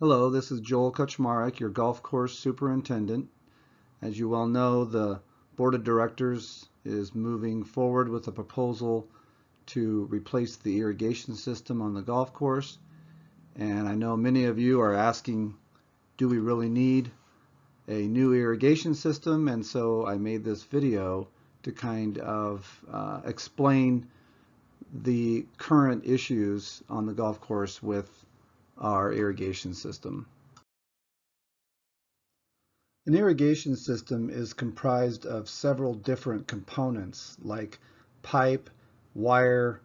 Hello, this is Joel Kuchmarek, your golf course superintendent. As you well know, the board of directors is moving forward with a proposal to replace the irrigation system on the golf course. And I know many of you are asking, do we really need a new irrigation system? And so I made this video to kind of explain the current issues on the golf course with our irrigation system. An irrigation system is comprised of several different components like pipe, wire,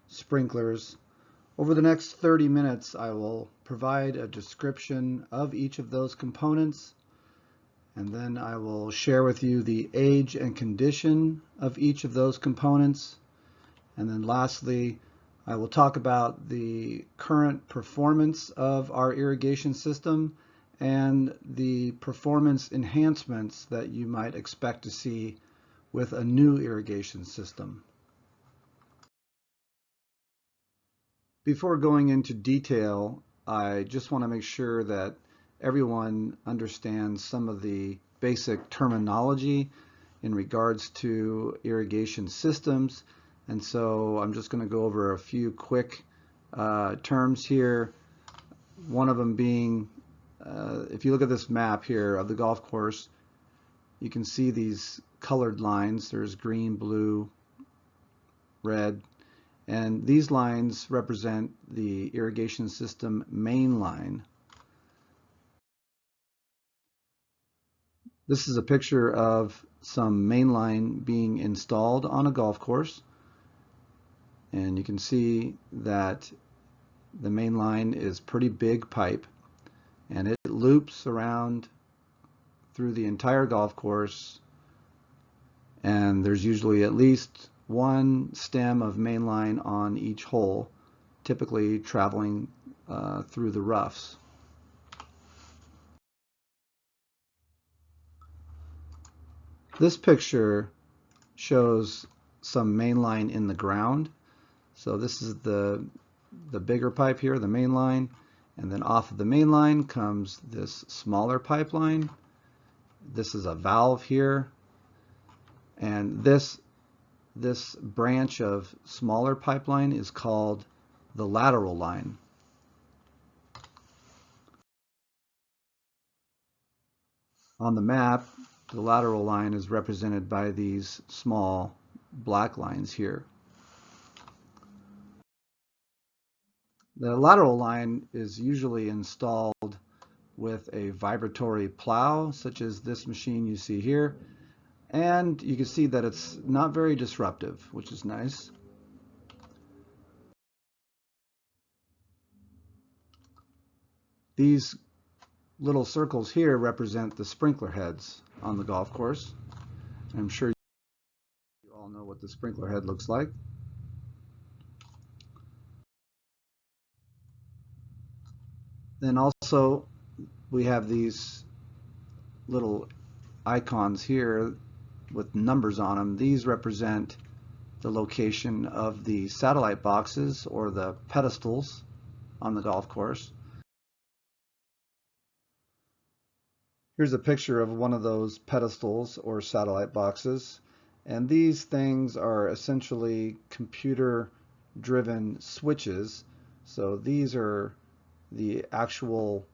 sprinklers. Over the next 30 minutes, I will provide a description of each of those components, and then I will share with you the age and condition of each of those components. And then lastly, I will talk about the current performance of our irrigation system and the performance enhancements that you might expect to see with a new irrigation system. Before going into detail, I just want to make sure that everyone understands some of the basic terminology in regards to irrigation systems. And so I'm just going to go over a few quick terms here. One of them being, if you look at this map here of the golf course, you can see these colored lines. There's green, blue, red, and these lines represent the irrigation system main line. This is a picture of some main line being installed on a golf course. And you can see that the main line is pretty big pipe, and it loops around through the entire golf course, and there's usually at least one stem of main line on each hole, typically traveling through the roughs. This picture shows some main line in the ground. So this is the bigger pipe here, the main line, and then off of the main line comes this smaller pipeline. This is a valve here, and this branch of smaller pipeline is called the lateral line. On the map, the lateral line is represented by these small black lines here. The lateral line is usually installed with a vibratory plow, such as this machine you see here, and you can see that it's not very disruptive, which is nice. These little circles here represent the sprinkler heads on the golf course. I'm sure you all know what the sprinkler head looks like. Then also we have these little icons here with numbers on them. These represent the location of the satellite boxes or the pedestals on the golf course. Here's a picture of one of those pedestals or satellite boxes, and these things are essentially computer-driven switches. So these are the actual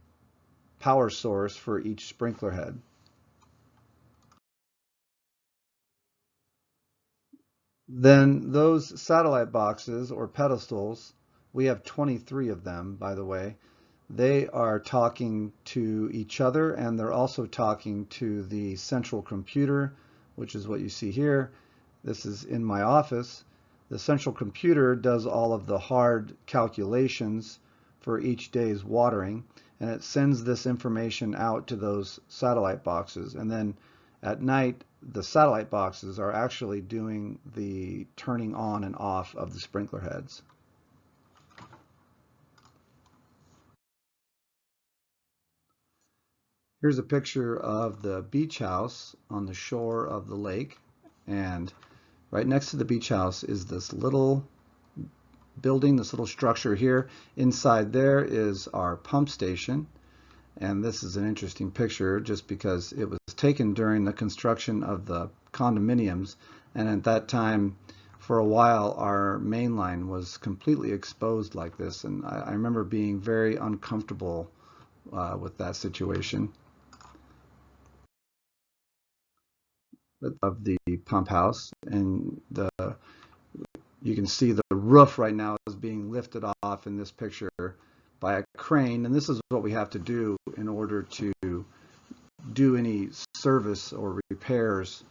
power source for each sprinkler head. Then those satellite boxes or pedestals, we have 23 of them, by the way. They are talking to each other, and they're also talking to the central computer, which is what you see here. This is in my office. The central computer does all of the hard calculations for each day's watering, and it sends this information out to those satellite boxes. And then at night, the satellite boxes are actually doing the turning on and off of the sprinkler heads. Here's a picture of the beach house on the shore of the lake, and right next to the beach house is this little building, this little structure here. Inside there is our pump station, And this is an interesting picture just because it was taken during the construction of the condominiums. And at that time, for a while, our main line was completely exposed like this. And I remember being very uncomfortable with that situation. Of the pump house, and you can see the roof right now is being lifted off in this picture by a crane, and this is what we have to do in order to do any service or repairs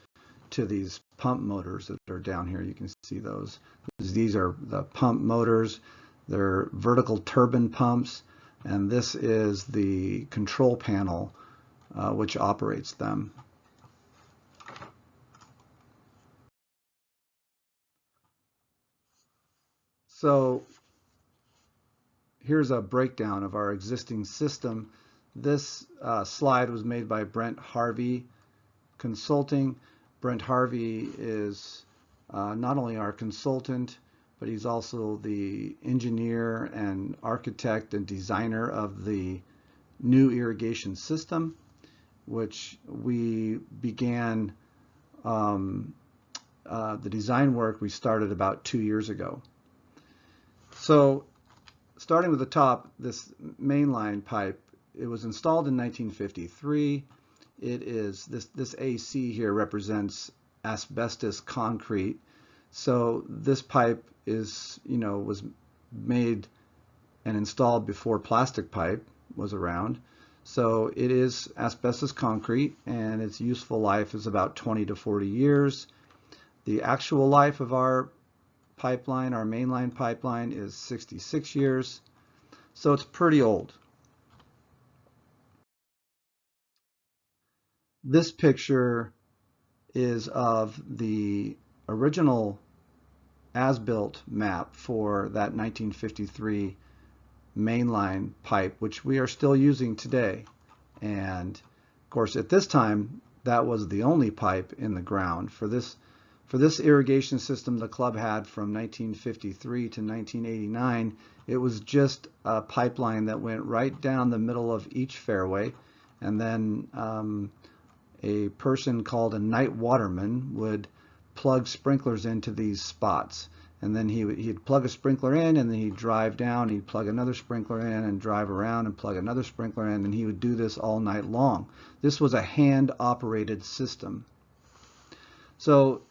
to these pump motors that are down here. You can see those. These are the pump motors. They're vertical turbine pumps, and this is the control panel which operates them. So here's a breakdown of our existing system. This slide was made by Brent Harvey Consulting. Brent Harvey is not only our consultant, but he's also the engineer and architect and designer of the new irrigation system, which we began the design work we started about 2 years ago. So starting with the top, this mainline pipe, it was installed in 1953. It is this AC here represents asbestos concrete. So this pipe is, was made and installed before plastic pipe was around. So it is asbestos concrete, and its useful life is about 20 to 40 years. The actual life of our pipeline, our mainline pipeline, is 66 years. So it's pretty old. This picture is of the original as-built map for that 1953 mainline pipe, which we are still using today. And of course, at this time, that was the only pipe in the ground. For this irrigation system the club had from 1953 to 1989, it was just a pipeline that went right down the middle of each fairway, and then a person called a night waterman would plug sprinklers into these spots, and then he'd plug a sprinkler in, and then he'd drive down, he'd plug another sprinkler in, and drive around and plug another sprinkler in, and he would do this all night long. This was a hand-operated system. So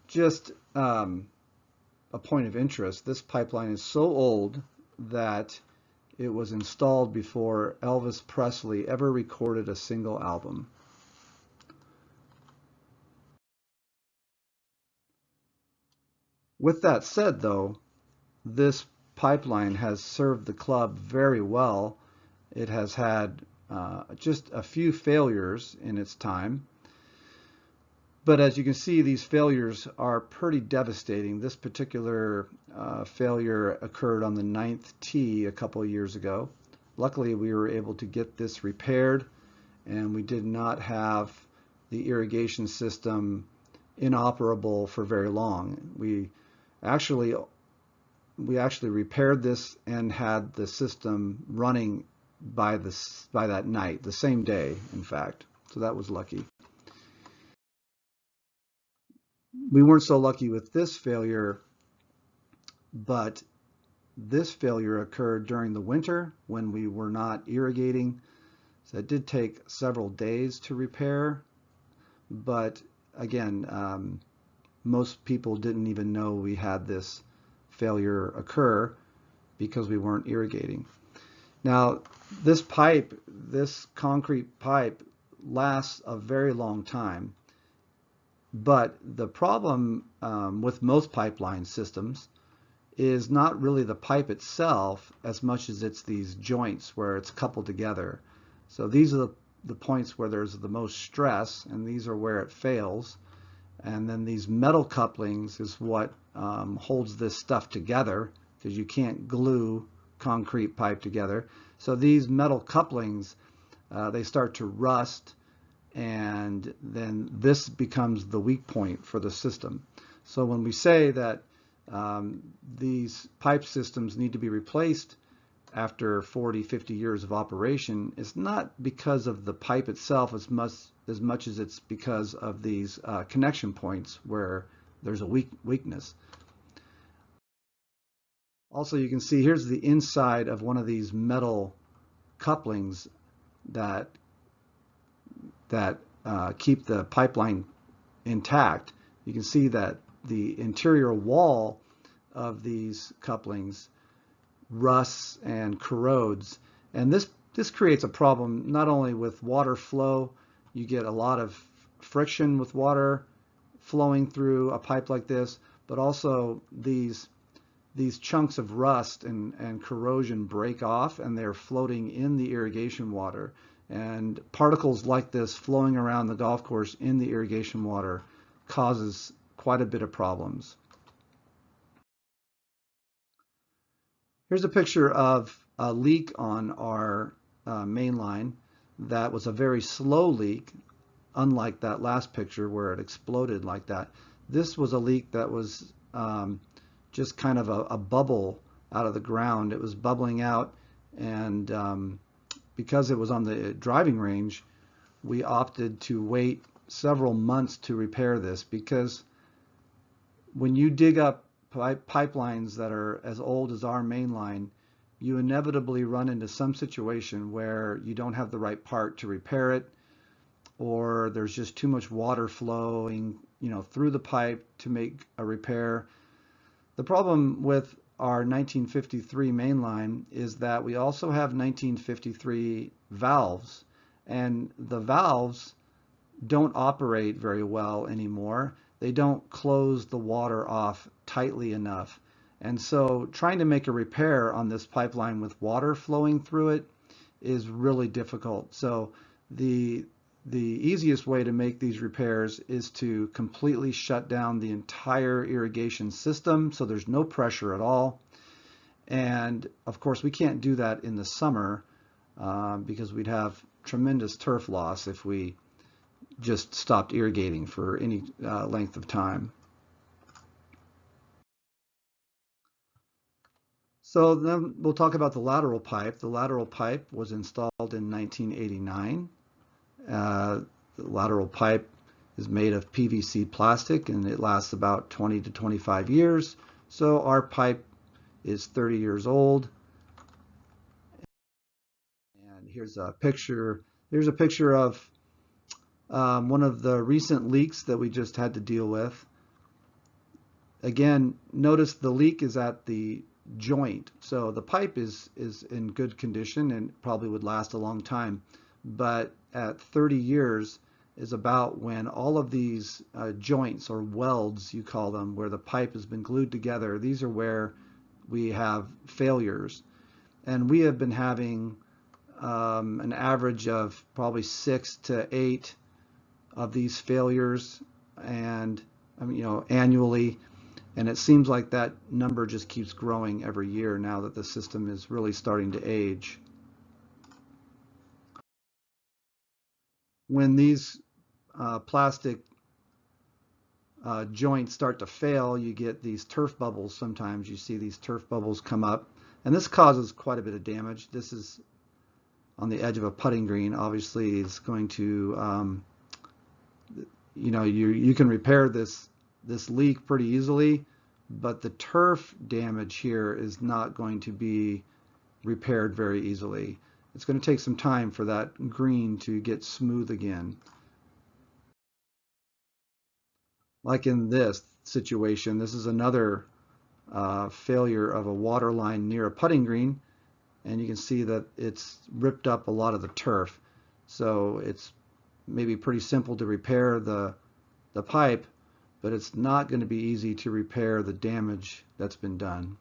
just a point of interest, this pipeline is so old that it was installed before Elvis Presley ever recorded a single album. With that said, though, this pipeline has served the club very well. It has had just a few failures in its time. But as you can see, these failures are pretty devastating. This particular failure occurred on the 9th tee a couple of years ago. Luckily, we were able to get this repaired, and we did not have the irrigation system inoperable for very long. We actually repaired this and had the system running by that night, the same day, in fact. So that was lucky. We weren't so lucky with this failure, but this failure occurred during the winter when we were not irrigating. So it did take several days to repair, but again, most people didn't even know we had this failure occur because we weren't irrigating. Now, this pipe, this concrete pipe, lasts a very long time. But the problem with most pipeline systems is not really the pipe itself as much as it's these joints where it's coupled together. So these are the points where there's the most stress, and these are where it fails. And then these metal couplings is what holds this stuff together, because you can't glue concrete pipe together. So these metal couplings, they start to rust, and then this becomes the weak point for the system. So when we say that these pipe systems need to be replaced after 40, 50 years of operation is not because of the pipe itself as much as it's because of these connection points where there's a weakness. Also, you can see here's the inside of one of these metal couplings that keep the pipeline intact. You can see that the interior wall of these couplings rusts and corrodes, and this creates a problem not only with water flow. You get a lot of friction with water flowing through a pipe like this, but also these chunks of rust and corrosion break off, and they're floating in the irrigation water, and particles like this flowing around the golf course in the irrigation water causes quite a bit of problems. Here's a picture of a leak on our main line that was a very slow leak, unlike that last picture where it exploded like that. This was a leak that was just kind of a bubble out of the ground. It was bubbling out, and because it was on the driving range, we opted to wait several months to repair this, because when you dig up pipelines that are as old as our main line, you inevitably run into some situation where you don't have the right part to repair it, or there's just too much water flowing, through the pipe to make a repair. The problem with our 1953 main line is that we also have 1953 valves, and the valves don't operate very well anymore. They don't close the water off tightly enough. And so trying to make a repair on this pipeline with water flowing through it is really difficult. So the easiest way to make these repairs is to completely shut down the entire irrigation system so there's no pressure at all. And of course, we can't do that in the summer because we'd have tremendous turf loss if we just stopped irrigating for any length of time. So then we'll talk about the lateral pipe. The lateral pipe was installed in 1989. The lateral pipe is made of PVC plastic, and it lasts about 20 to 25 years. So our pipe is 30 years old. And here's a picture. Here's a picture of one of the recent leaks that we just had to deal with. Again, notice the leak is at the joint. So the pipe is in good condition and probably would last a long time. But at 30 years is about when all of these joints, or welds you call them, where the pipe has been glued together, these are where we have failures. And we have been having an average of probably 6 to 8 of these failures, and annually, and it seems like that number just keeps growing every year now that the system is really starting to age. When these plastic joints start to fail, you get these turf bubbles. Sometimes you see these turf bubbles come up, and this causes quite a bit of damage. This is on the edge of a putting green. Obviously, it's going to you can repair this leak pretty easily, but the turf damage here is not going to be repaired very easily. It's going to take some time for that green to get smooth again. Like in this situation, this is another failure of a water line near a putting green, and you can see that it's ripped up a lot of the turf. So it's maybe pretty simple to repair the pipe, but it's not going to be easy to repair the damage that's been done.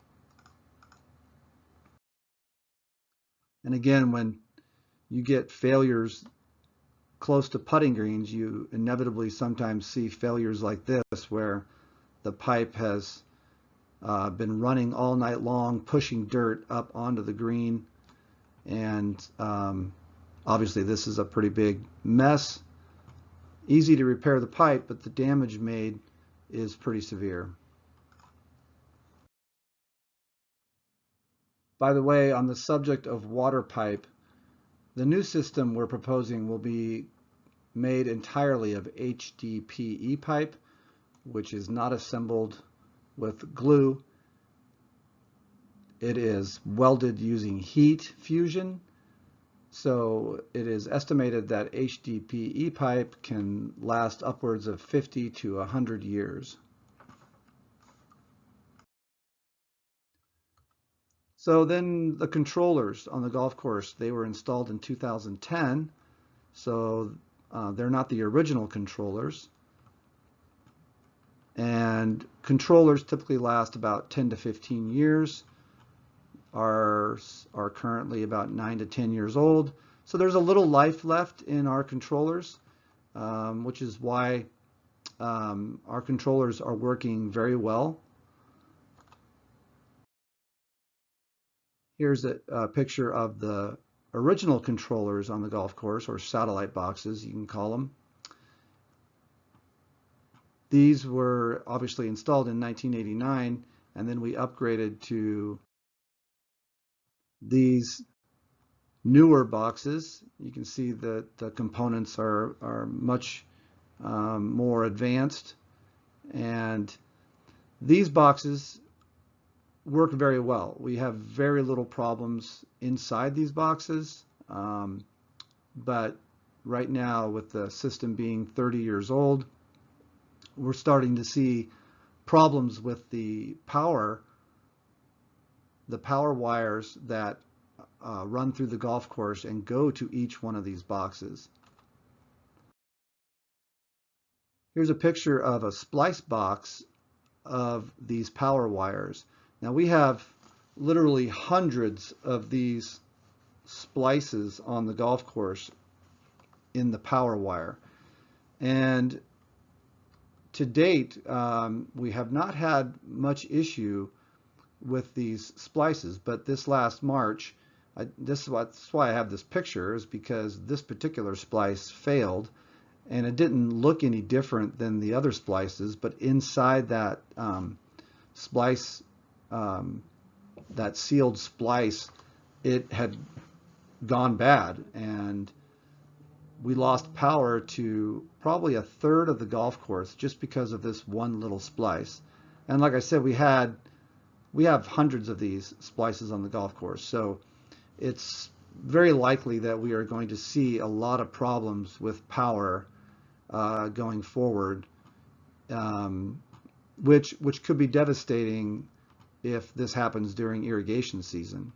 And again, when you get failures close to putting greens, you inevitably sometimes see failures like this, where the pipe has been running all night long, pushing dirt up onto the green, and obviously this is a pretty big mess. Easy to repair the pipe, but the damage made is pretty severe. By the way, on the subject of water pipe, the new system we're proposing will be made entirely of HDPE pipe, which is not assembled with glue. It is welded using heat fusion. So it is estimated that HDPE pipe can last upwards of 50 to 100 years. So then the controllers on the golf course, they were installed in 2010. So they're not the original controllers. And controllers typically last about 10 to 15 years. Are currently about 9 to 10 years old. So there's a little life left in our controllers, which is why our controllers are working very well. Here's a picture of the original controllers on the golf course, or satellite boxes, you can call them. These were obviously installed in 1989, and then we upgraded to these newer boxes. You can see that the components are much more advanced, and these boxes work very well. We have very little problems inside these boxes, but right now, with the system being 30 years old, we're starting to see problems with the power wires that run through the golf course and go to each one of these boxes. Here's a picture of a splice box of these power wires. Now we have literally hundreds of these splices on the golf course in the power wire. And to date, we have not had much issue with these splices, but this last March, that's why I have this picture, is because this particular splice failed, and it didn't look any different than the other splices, but inside that splice, that sealed splice, it had gone bad, and we lost power to probably a third of the golf course just because of this one little splice. And like I said, we have hundreds of these splices on the golf course, so it's very likely that we are going to see a lot of problems with power going forward, which could be devastating if this happens during irrigation season.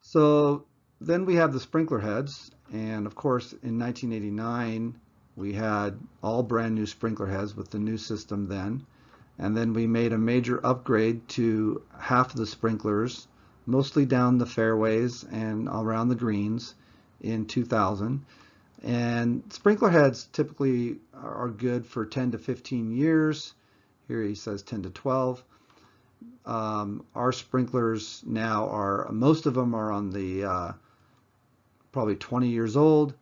So then we have the sprinkler heads, and of course in 1989 we had all brand new sprinkler heads with the new system then, and then we made a major upgrade to half of the sprinklers, mostly down the fairways and around the greens, in 2000. And sprinkler heads typically are good for 10 to 15 years. Here he says 10 to 12. Our sprinklers now are, most of them are on the probably 20 years old,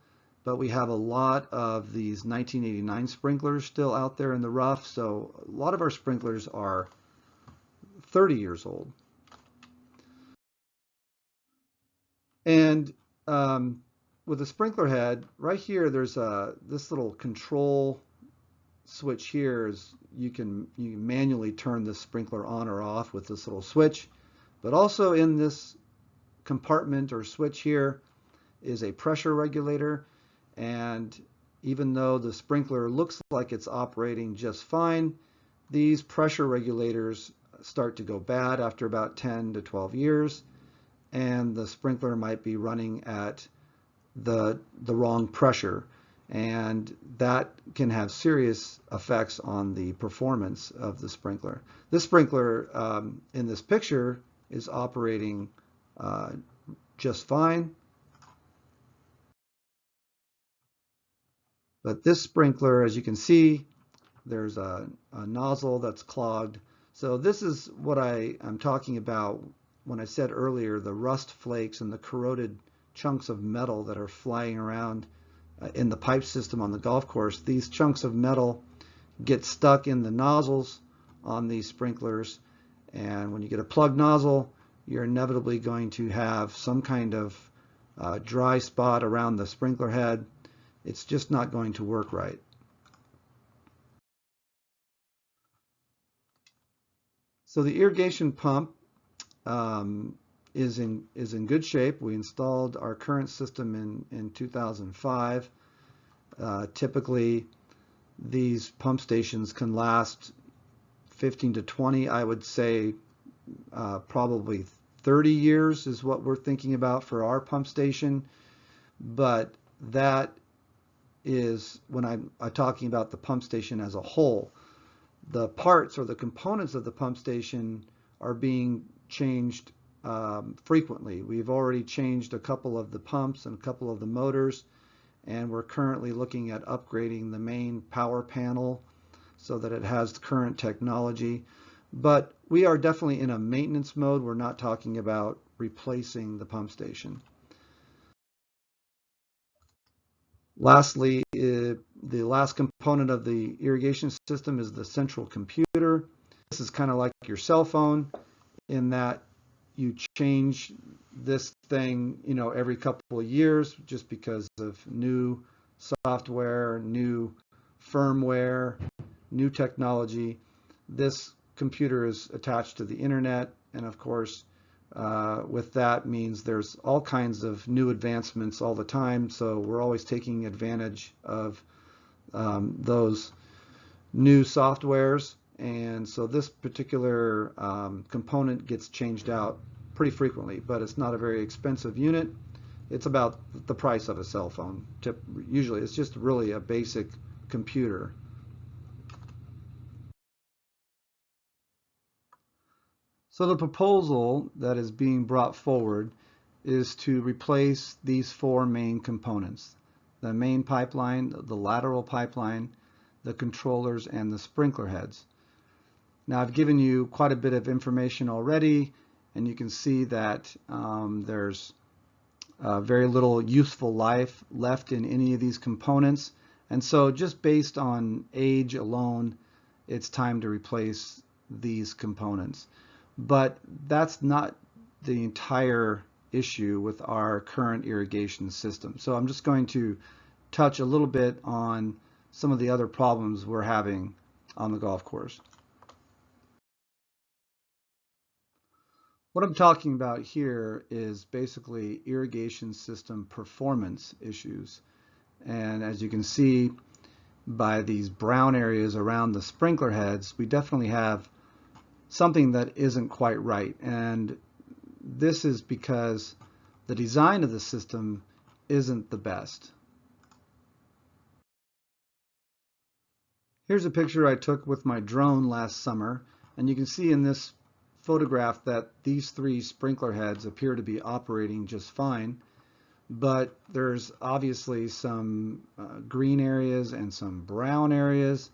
but we have a lot of these 1989 sprinklers still out there in the rough, so a lot of our sprinklers are 30 years old. And with the sprinkler head, right here, there's this little control switch here. You can manually turn the sprinkler on or off with this little switch. But also in this compartment or switch here is a pressure regulator. And even though the sprinkler looks like it's operating just fine, these pressure regulators start to go bad after about 10 to 12 years. And the sprinkler might be running at the wrong pressure, and that can have serious effects on the performance of the sprinkler. This sprinkler in this picture is operating just fine, but this sprinkler, as you can see, there's a nozzle that's clogged. So this is what I'm talking about when I said earlier, the rust flakes and the corroded chunks of metal that are flying around in the pipe system on the golf course. These chunks of metal get stuck in the nozzles on these sprinklers. And when you get a plug nozzle, you're inevitably going to have some kind of dry spot around the sprinkler head. It's just not going to work right. So the irrigation pump is in good shape. We installed our current system in 2005. Typically, these pump stations can last 15 to 20, I would say probably 30 years is what we're thinking about for our pump station. But that is when I'm talking about the pump station as a whole. The parts or the components of the pump station are being changed frequently. We've already changed a couple of the pumps and a couple of the motors, and we're currently looking at upgrading the main power panel so that it has the current technology. But we are definitely in a maintenance mode. We're not talking about replacing the pump station. Lastly, the last component of the irrigation system is the central computer. This is kind of like your cell phone in that you change this thing, every couple of years just because of new software, new firmware, new technology. This computer is attached to the internet, and of course, with that means there's all kinds of new advancements all the time, so we're always taking advantage of those new softwares, and so this particular component gets changed out pretty frequently, but it's not a very expensive unit. It's about the price of a cell phone. Usually it's just really a basic computer. So the proposal that is being brought forward is to replace these four main components: the main pipeline, the lateral pipeline, the controllers, and the sprinkler heads. Now I've given you quite a bit of information already, and you can see that there's very little useful life left in any of these components. And so just based on age alone, it's time to replace these components. But that's not the entire issue with our current irrigation system. So I'm just going to touch a little bit on some of the other problems we're having on the golf course. What I'm talking about here is basically irrigation system performance issues. And as you can see by these brown areas around the sprinkler heads, we definitely have something that isn't quite right. And this is because the design of the system isn't the best. Here's a picture I took with my drone last summer, and you can see in this photograph that these three sprinkler heads appear to be operating just fine, but there's obviously some green areas and some brown areas.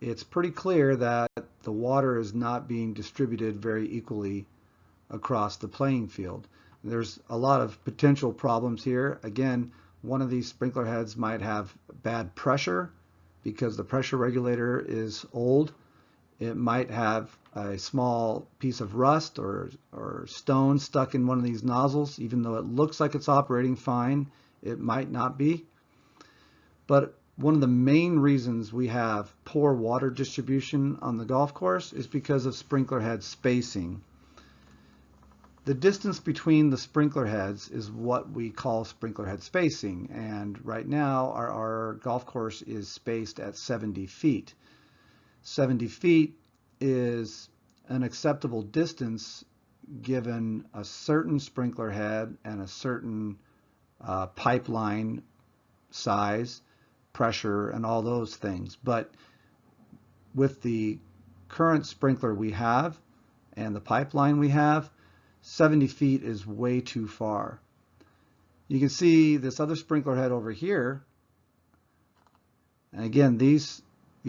It's pretty clear that the water is not being distributed very equally across the playing field. There's a lot of potential problems here. Again, one of these sprinkler heads might have bad pressure because the pressure regulator is old. It might have a small piece of rust or stone stuck in one of these nozzles. Even though it looks like it's operating fine, it might not be. But one of the main reasons we have poor water distribution on the golf course is because of sprinkler head spacing. The distance between the sprinkler heads is what we call sprinkler head spacing, and right now our golf course is spaced at 70 feet. 70 feet is an acceptable distance given a certain sprinkler head and a certain pipeline size, pressure, and all those things. But with the current sprinkler we have and the pipeline we have, 70 feet is way too far. You can see this other sprinkler head over here, and again these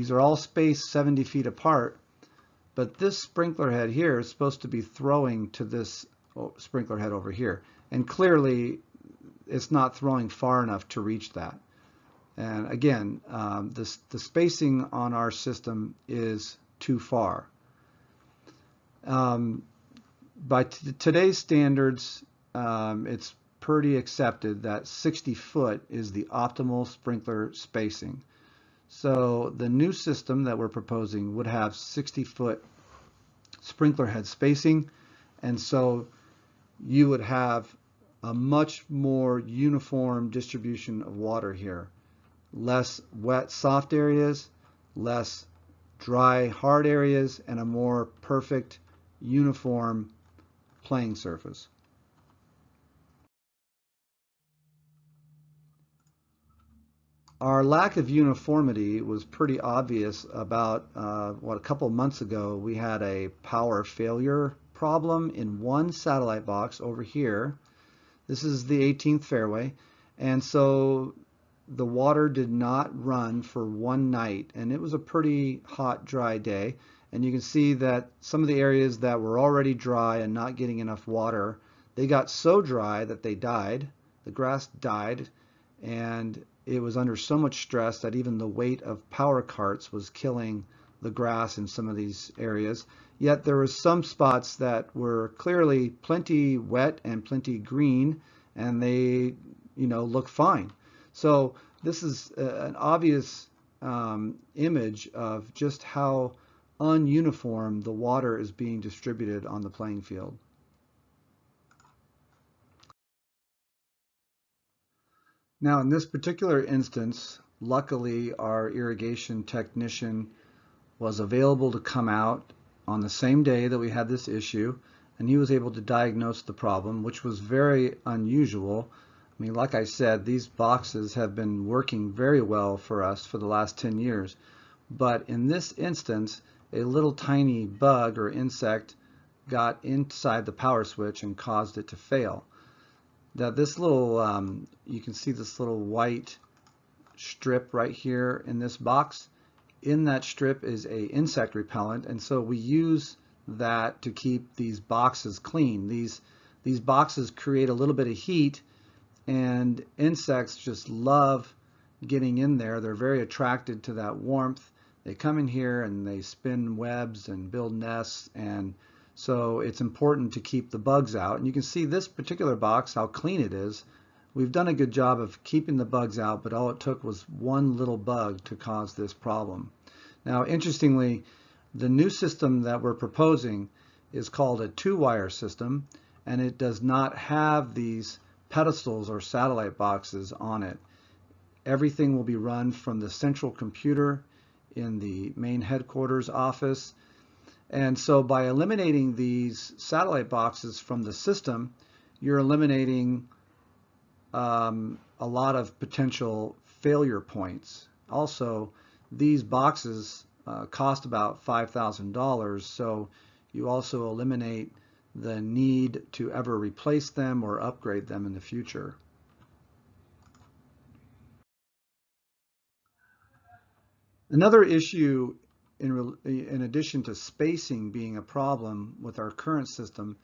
are all spaced 70 feet apart, but this sprinkler head here is supposed to be throwing to this sprinkler head over here, and clearly it's not throwing far enough to reach that. And again, the spacing on our system is too far. Um, by today's standards, it's pretty accepted that 60 foot is the optimal sprinkler spacing. So the new system that we're proposing would have 60-foot sprinkler head spacing, and so you would have a much more uniform distribution of water here. Less wet, soft areas, less dry, hard areas, and a more perfect, uniform playing surface. Our lack of uniformity was pretty obvious about, a couple of months ago, we had a power failure problem in one satellite box over here. This is the 18th fairway. And so the water did not run for one night, and it was a pretty hot, dry day. And you can see that some of the areas that were already dry and not getting enough water, they got so dry that they died. The grass died, and it was under so much stress that even the weight of power carts was killing the grass in some of these areas. Yet there were some spots that were clearly plenty wet and plenty green, and they, look fine. So this is an obvious image of just how ununiform the water is being distributed on the playing field. Now, in this particular instance, luckily our irrigation technician was available to come out on the same day that we had this issue, and he was able to diagnose the problem, which was very unusual. I mean, like I said, these boxes have been working very well for us for the last 10 years. But in this instance, a little tiny bug or insect got inside the power switch and caused it to fail. Now this little, you can see this little white strip right here in this box. In that strip is a insect repellent, and so we use that to keep these boxes clean. These boxes create a little bit of heat, and insects just love getting in there. They're very attracted to that warmth. They come in here and they spin webs and build nests, and so it's important to keep the bugs out. And you can see this particular box, how clean it is. We've done a good job of keeping the bugs out, but all it took was one little bug to cause this problem. Now, interestingly, the new system that we're proposing is called a two-wire system, and it does not have these pedestals or satellite boxes on it. Everything will be run from the central computer in the main headquarters office. And so by eliminating these satellite boxes from the system, you're eliminating a lot of potential failure points. Also, these boxes cost about $5,000, so you also eliminate the need to ever replace them or upgrade them in the future. Another issue, in addition to spacing being a problem with our current system,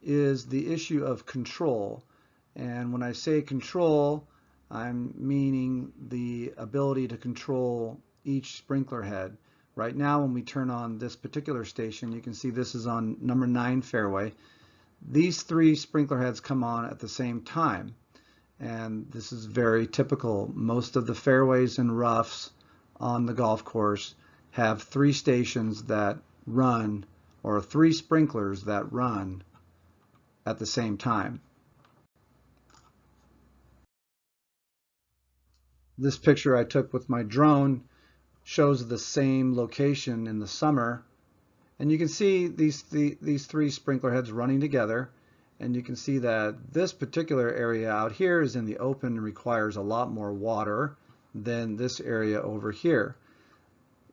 is the issue of control. And when I say control, I'm meaning the ability to control each sprinkler head. Right now, when we turn on this particular station, you can see this is on number 9 fairway. These 3 sprinkler heads come on at the same time, and this is very typical. Most of the fairways and roughs on the golf course have 3 stations that run, or 3 sprinklers that run at the same time. This picture I took with my drone shows the same location in the summer, and you can see these 3 sprinkler heads running together, and you can see that this particular area out here is in the open and requires a lot more water than this area over here.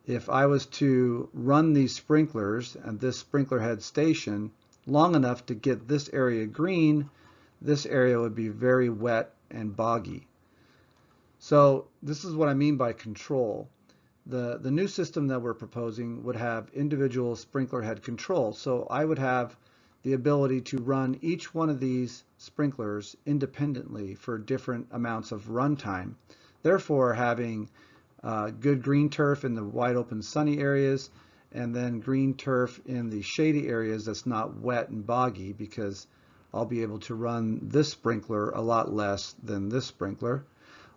If I was to run these sprinklers at this sprinkler head station long enough to get this area green, this area would be very wet and boggy. So this is what I mean by control. The new system that we're proposing would have individual sprinkler head control. So I would have the ability to run each one of these sprinklers independently for different amounts of runtime. Therefore, having good green turf in the wide open sunny areas and then green turf in the shady areas that's not wet and boggy, because I'll be able to run this sprinkler a lot less than this sprinkler.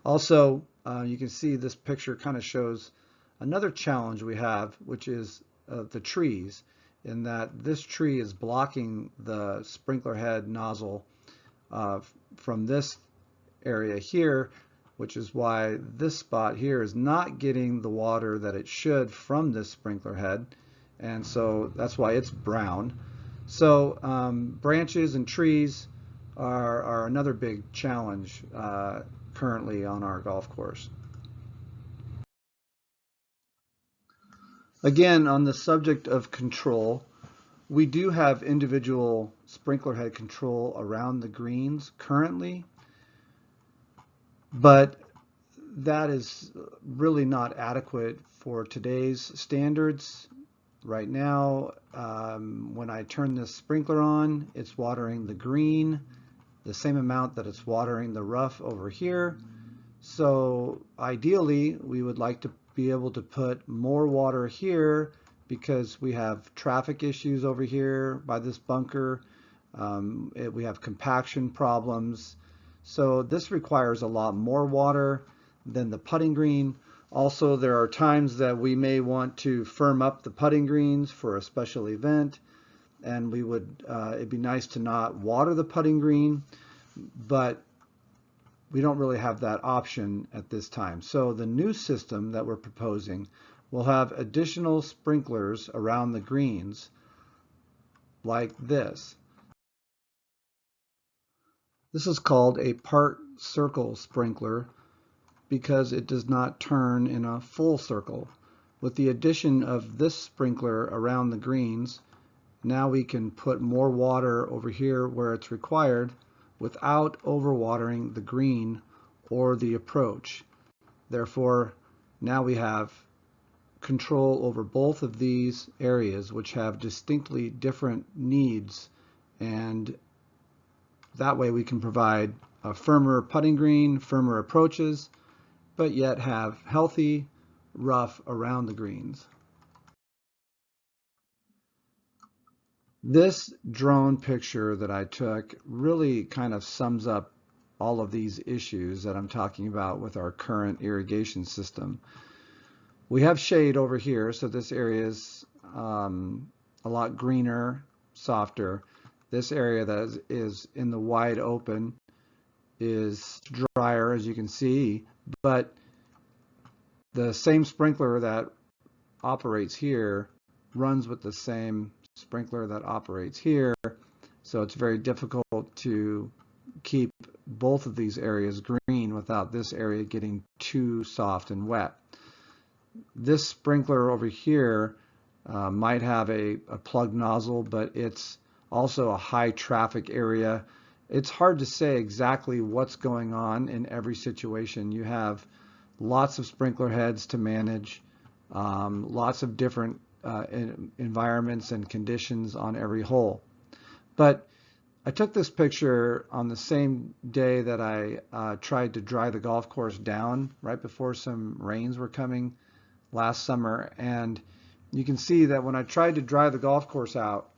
Also, you can see this picture kind of shows another challenge we have, which is the trees, in that this tree is blocking the sprinkler head nozzle from this area here, which is why this spot here is not getting the water that it should from this sprinkler head, and so that's why it's brown. So branches and trees are another big challenge currently on our golf course. Again, on the subject of control, we do have individual sprinkler head control around the greens currently, but that is really not adequate for today's standards. Right now, when I turn this sprinkler on, it's watering the green the same amount that it's watering the rough over here. So ideally, we would like to be able to put more water here because we have traffic issues over here by this bunker. We have compaction problems. So this requires a lot more water than the putting green. Also, there are times that we may want to firm up the putting greens for a special event, and we would it'd be nice to not water the putting green, but we don't really have that option at this time. So the new system that we're proposing will have additional sprinklers around the greens like this. This is called a part circle sprinkler because it does not turn in a full circle. With the addition of this sprinkler around the greens, now we can put more water over here where it's required without overwatering the green or the approach. Therefore, now we have control over both of these areas, which have distinctly different needs, and that way we can provide a firmer putting green, firmer approaches, but yet have healthy rough around the greens. This drone picture that I took really kind of sums up all of these issues that I'm talking about with our current irrigation system. We have shade over here, so this area is a lot greener, softer. This area that is in the wide open is drier, as you can see, but the same sprinkler that operates here runs with the same sprinkler that operates here, so it's very difficult to keep both of these areas green without this area getting too soft and wet. This sprinkler over here might have a plug nozzle, but it's also a high traffic area. It's hard to say exactly what's going on in every situation. You have lots of sprinkler heads to manage, lots of different environments and conditions on every hole. But I took this picture on the same day that I tried to dry the golf course down right before some rains were coming last summer, and you can see that when I tried to dry the golf course out,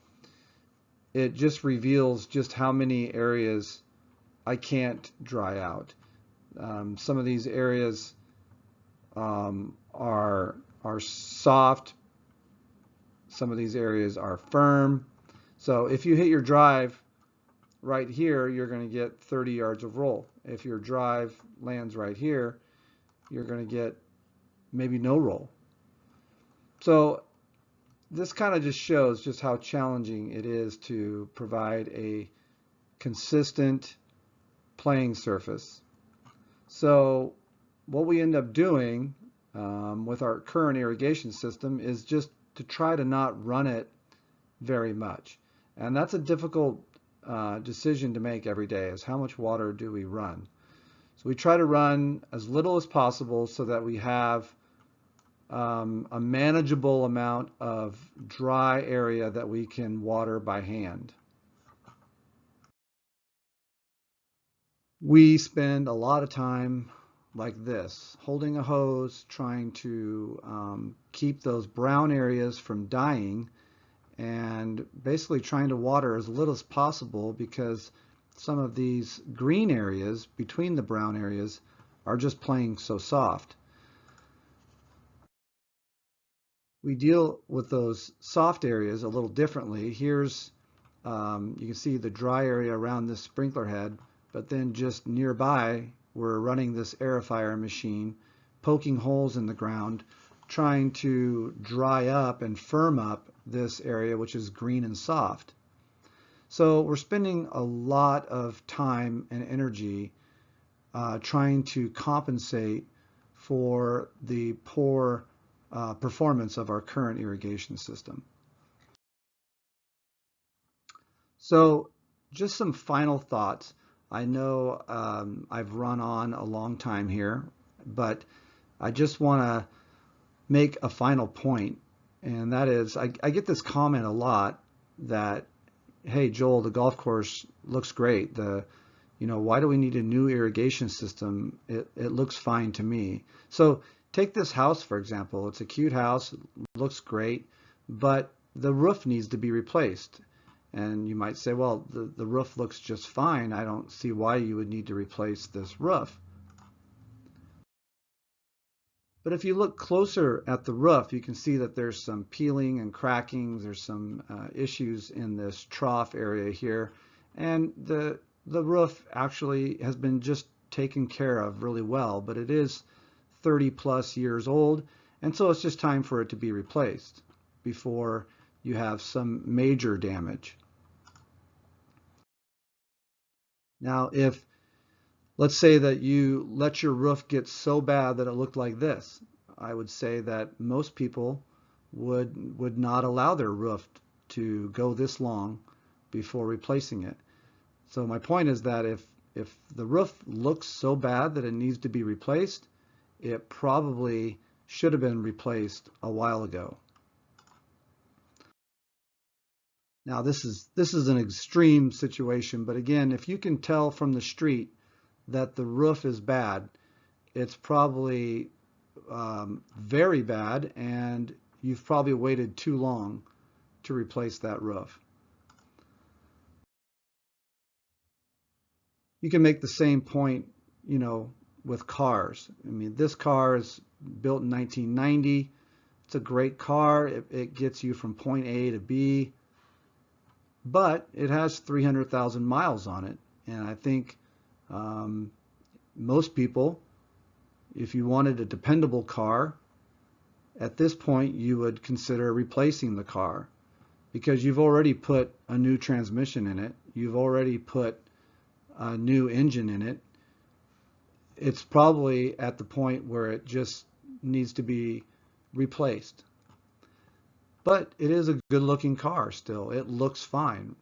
it just reveals just how many areas I can't dry out. Some of these areas are soft. Some of these areas are firm. So if you hit your drive right here, you're going to get 30 yards of roll. If your drive lands right here, you're going to get maybe no roll. So this kind of just shows just how challenging it is to provide a consistent playing surface. So what we end up doing with our current irrigation system is just to try to not run it very much. And that's a difficult decision to make every day, is how much water do we run. So we try to run as little as possible so that we have a manageable amount of dry area that we can water by hand. We spend a lot of time like this, holding a hose, trying to keep those brown areas from dying, and basically trying to water as little as possible because some of these green areas between the brown areas are just plain so soft. We deal with those soft areas a little differently. Here's, you can see the dry area around this sprinkler head, but then just nearby, we're running this aerifier machine, poking holes in the ground, trying to dry up and firm up this area, which is green and soft. So we're spending a lot of time and energy trying to compensate for the poor performance of our current irrigation system. So just some final thoughts. I know I've run on a long time here, but I just want to make a final point, and that is I get this comment a lot that, hey, Joel, the golf course looks great. Why do we need a new irrigation system? It looks fine to me. So take this house, for example. It's a cute house, looks great, but the roof needs to be replaced. And you might say, well, the roof looks just fine. I don't see why you would need to replace this roof. But if you look closer at the roof, you can see that there's some peeling and cracking. There's some issues in this trough area here. And the roof actually has been just taken care of really well, but it is 30 plus years old. And so it's just time for it to be replaced before you have some major damage. Now, if let's say that you let your roof get so bad that it looked like this, I would say that most people would not allow their roof to go this long before replacing it. So my point is that if the roof looks so bad that it needs to be replaced, it probably should have been replaced a while ago. Now this is an extreme situation, but again, if you can tell from the street that the roof is bad, it's probably very bad, and you've probably waited too long to replace that roof. You can make the same point, with cars. I mean, this car is built in 1990. It's a great car. It gets you from point A to B, but it has 300,000 miles on it. And I think most people, if you wanted a dependable car, at this point you would consider replacing the car because you've already put a new transmission in it. You've already put a new engine in it. It's probably at the point where it just needs to be replaced. But it is a good looking car still. It looks fine.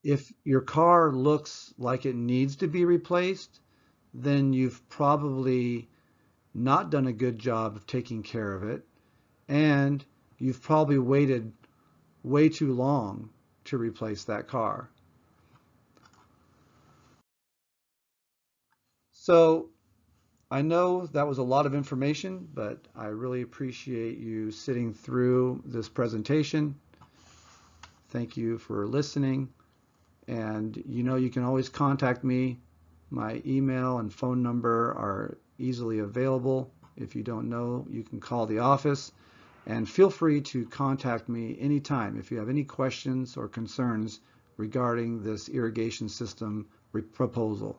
If your car looks like it needs to be replaced, then you've probably not done a good job of taking care of it, and you've probably waited way too long to replace that car. So I know that was a lot of information, but I really appreciate you sitting through this presentation. Thank you for listening. And you can always contact me. My email and phone number are easily available. If you don't know, you can call the office. And feel free to contact me anytime if you have any questions or concerns regarding this irrigation system proposal.